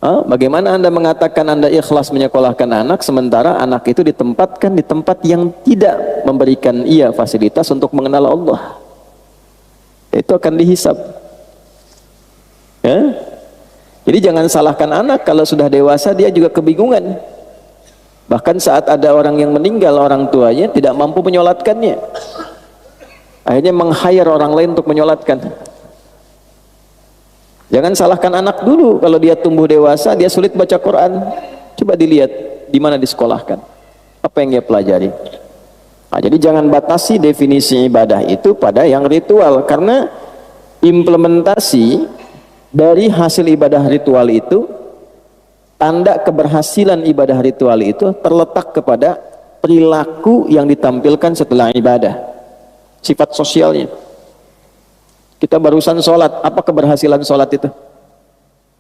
Bagaimana Anda mengatakan Anda ikhlas menyekolahkan anak sementara anak itu ditempatkan di tempat yang tidak memberikan ia fasilitas untuk mengenal Allah? Itu akan dihisab. Ya? Jadi jangan salahkan anak, kalau sudah dewasa dia juga kebingungan. Bahkan saat ada orang yang meninggal, orang tuanya tidak mampu menyolatkannya, akhirnya meng-hire orang lain untuk menyolatkan. Jangan salahkan anak dulu, kalau dia tumbuh dewasa dia sulit baca Quran, coba dilihat di mana disekolahkan, apa yang dia pelajari. Jadi jangan batasi definisi ibadah itu pada yang ritual, karena implementasi dari hasil ibadah ritual itu, tanda keberhasilan ibadah ritual itu terletak kepada perilaku yang ditampilkan setelah ibadah, sifat sosialnya. Kita barusan sholat, apa keberhasilan sholat itu?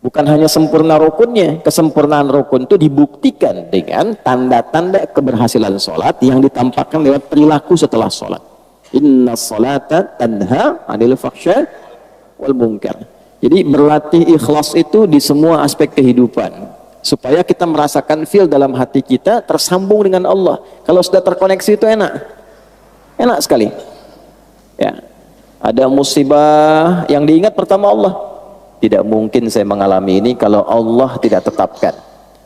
Bukan hanya sempurna rukunnya, kesempurnaan rukun itu dibuktikan dengan tanda-tanda keberhasilan sholat yang ditampakkan lewat perilaku setelah sholat. Inna sholata tanha 'anil fahsya wal munkar. Jadi berlatih ikhlas itu di semua aspek kehidupan, supaya kita merasakan feel dalam hati kita tersambung dengan Allah. Kalau sudah terkoneksi itu enak sekali. Ya. Ada musibah yang diingat pertama Allah. Tidak mungkin saya mengalami ini kalau Allah tidak tetapkan.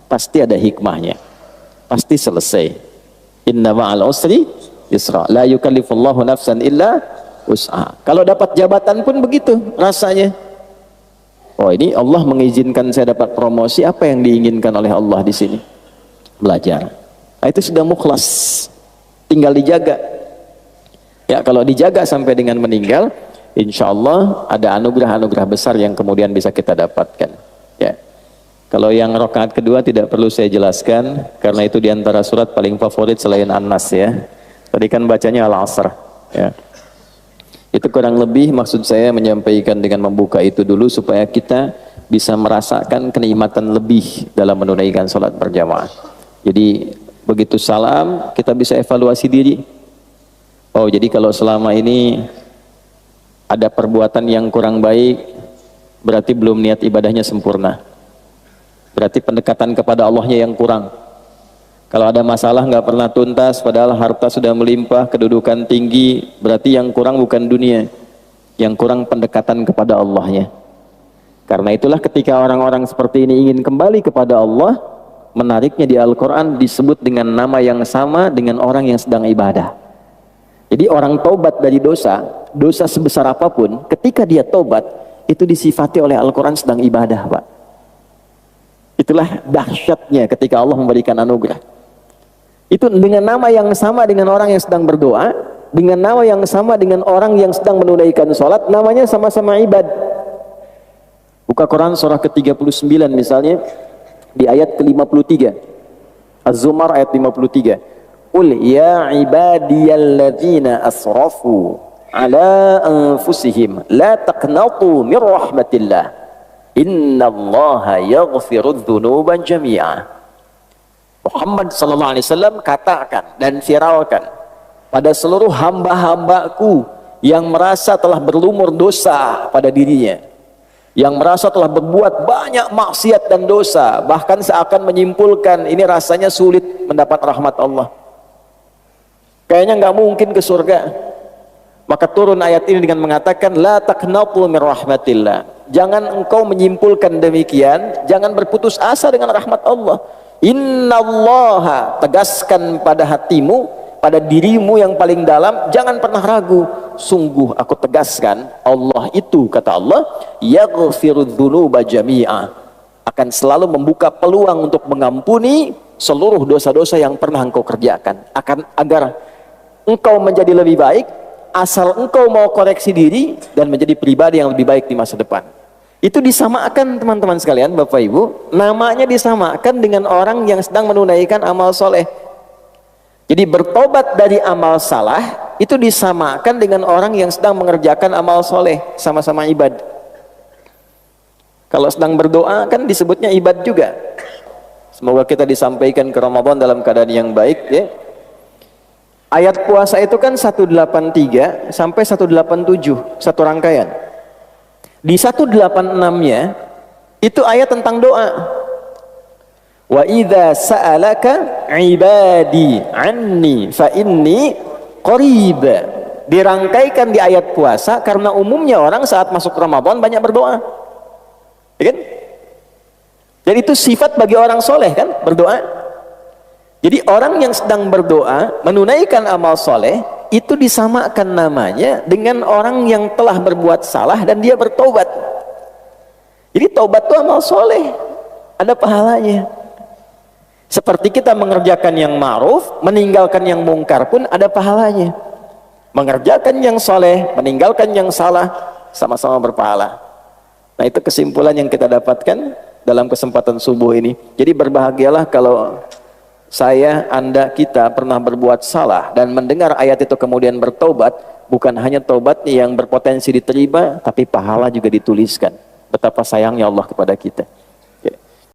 Pasti ada hikmahnya. Pasti selesai. Inna ma'al usri yusra. La yukallifullahu nafsan illa wus'aha. Kalau dapat jabatan pun begitu rasanya. Oh, ini Allah mengizinkan saya dapat promosi, apa yang diinginkan oleh Allah di sini? Belajar. Nah, itu sudah mukhlas. Tinggal dijaga. Ya, kalau dijaga sampai dengan meninggal, insya Allah ada anugerah-anugerah besar yang kemudian bisa kita dapatkan. Ya. Kalau yang rakaat kedua tidak perlu saya jelaskan, karena itu diantara surat paling favorit selain An-Nas ya. Tadi kan bacanya Al-Asr. Ya. Itu kurang lebih maksud saya menyampaikan dengan membuka itu dulu, supaya kita bisa merasakan kenikmatan lebih dalam menunaikan sholat berjamaah. Jadi begitu salam, kita bisa evaluasi diri. Oh, jadi kalau selama ini ada perbuatan yang kurang baik, berarti belum niat ibadahnya sempurna. Berarti pendekatan kepada Allahnya yang kurang. Kalau ada masalah nggak pernah tuntas, padahal harta sudah melimpah, kedudukan tinggi, berarti yang kurang bukan dunia, yang kurang pendekatan kepada Allahnya. Karena itulah ketika orang-orang seperti ini ingin kembali kepada Allah, menariknya di Al-Quran disebut dengan nama yang sama dengan orang yang sedang ibadah. Jadi orang taubat dari dosa, dosa sebesar apapun, ketika dia taubat, itu disifati oleh Al-Quran sedang ibadah, Pak. Itulah dahsyatnya ketika Allah memberikan anugerah. Itu dengan nama yang sama dengan orang yang sedang berdoa, dengan nama yang sama dengan orang yang sedang menunaikan sholat, namanya sama-sama ibad. Buka Quran surah ke-39 misalnya, di ayat ke-53. Az-Zumar ayat 53. Qul ya ibadiyalladzina asrafu ala anfusihim la taqnatu min rahmatillah innallaha yaghfirudz dzunuba jami'a. Muhammad sallallahu alaihi wasallam katakan dan viralkan pada seluruh hamba-hambaku yang merasa telah berlumur dosa pada dirinya, yang merasa telah berbuat banyak maksiat dan dosa, bahkan seakan menyimpulkan ini rasanya sulit mendapat rahmat Allah, kayaknya nggak mungkin ke surga. Maka turun ayat ini dengan mengatakan la taqnatu min rahmatillah. Jangan engkau menyimpulkan demikian, jangan berputus asa dengan rahmat Allah. Innallaha, tegaskan pada hatimu, pada dirimu yang paling dalam, jangan pernah ragu. Sungguh aku tegaskan, Allah itu, kata Allah, yaghfirudz dzunuba jami'a, akan selalu membuka peluang untuk mengampuni seluruh dosa-dosa yang pernah engkau kerjakan, agar engkau menjadi lebih baik, asal engkau mau koreksi diri dan menjadi pribadi yang lebih baik di masa depan. Itu disamakan teman-teman sekalian, Bapak Ibu, namanya disamakan dengan orang yang sedang menunaikan amal soleh. Jadi bertobat dari amal salah itu disamakan dengan orang yang sedang mengerjakan amal soleh, sama-sama ibad. Kalau sedang berdoa kan disebutnya ibad juga. Semoga kita disampaikan ke Ramadan dalam keadaan yang baik ya. Ayat puasa itu kan 183 sampai 187, satu rangkaian. Di 186-nya itu ayat tentang doa. Wa idza sa'alaka ibadi anni fa inni qarib. Dirangkaikan di ayat puasa karena umumnya orang saat masuk Ramadan banyak berdoa. Ya kan? Jadi itu sifat bagi orang soleh kan, berdoa. Jadi orang yang sedang berdoa menunaikan amal soleh itu disamakan namanya dengan orang yang telah berbuat salah dan dia bertobat. Jadi taubat itu amal soleh, ada pahalanya. Seperti kita mengerjakan yang ma'ruf, meninggalkan yang mungkar pun ada pahalanya. Mengerjakan yang soleh, meninggalkan yang salah, sama-sama berpahala. Nah itu kesimpulan yang kita dapatkan dalam kesempatan subuh ini. Jadi berbahagialah kalau saya, Anda, kita pernah berbuat salah dan mendengar ayat itu kemudian bertobat. Bukan hanya tobatnya yang berpotensi diterima, tapi pahala juga dituliskan. Betapa sayangnya Allah kepada kita.